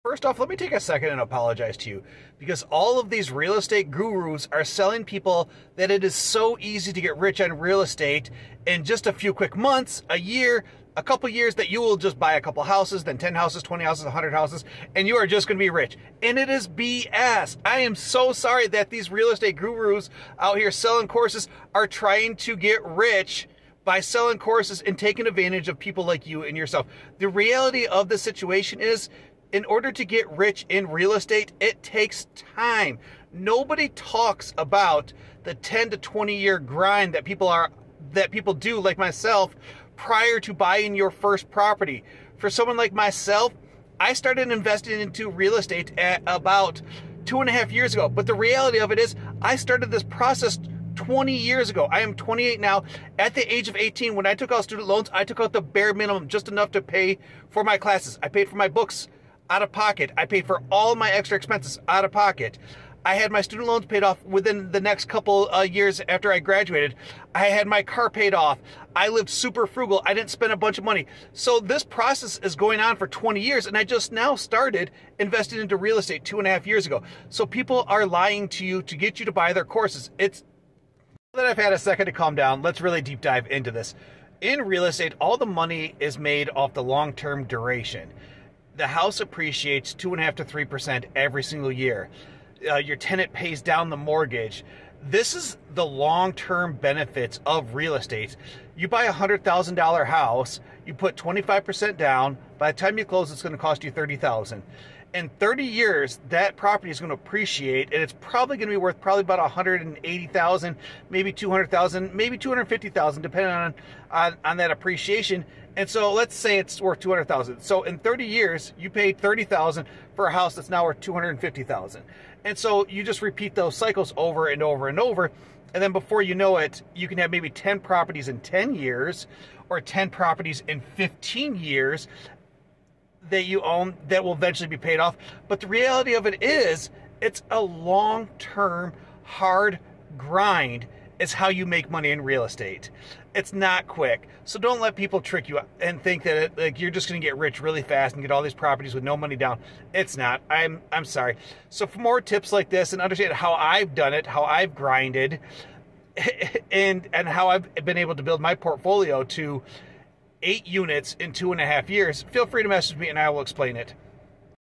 First off, let me take a second and apologize to you, because all of these real estate gurus are selling people that it is so easy to get rich on real estate in just a few quick months, a year, a couple years, that you will just buy a couple houses, then 10 houses, 20 houses, 100 houses, and you are just going to be rich. And it is BS. I am so sorry that these real estate gurus out here selling courses are trying to get rich by selling courses and taking advantage of people like you and yourself. The reality of the situation is, in order to get rich in real estate, it takes time. Nobody talks about the 10 to 20 year grind that people do, like myself, prior to buying your first property. For someone like myself, I started investing into real estate at about 2.5 years ago. But the reality of it is, I started this process 20 years ago. I am 28 now. At the age of 18, when I took out student loans, I took out the bare minimum, just enough to pay for my classes. I paid for my books out of pocket. I paid for all my extra expenses out of pocket. I had my student loans paid off within the next couple years after I graduated. I had my car paid off. I lived super frugal. I didn't spend a bunch of money. So this process is going on for 20 years, and I just now started investing into real estate 2.5 years ago. So people are lying to you to get you to buy their courses. It's that I've had a second to calm down. Let's really deep dive into this. In real estate, all the money is made off the long-term duration. The house appreciates 2.5% to 3% every single year. Your tenant pays down the mortgage. This is the long-term benefits of real estate. You buy a $100,000 house, you put 25% down. By the time you close, it's going to cost you $30,000. In 30 years, that property is going to appreciate, and it's probably going to be worth probably about $180,000, maybe $200,000, maybe $250,000, depending on that appreciation. And so let's say it's worth $200,000. So in 30 years, you paid $30,000 for a house that's now worth $250,000. And so you just repeat those cycles over and over and over. And then before you know it, you can have maybe 10 properties in 10 years or 10 properties in 15 years that you own that will eventually be paid off. But the reality of it is, it's a long-term, hard grind is how you make money in real estate. It's not quick. So don't let people trick you and think that like you're just going to get rich really fast and get all these properties with no money down. It's not. I'm sorry. So for more tips like this and understand how I've done it, how I've grinded, and how I've been able to build my portfolio to 8 units in 2.5 years, feel free to message me and I will explain it.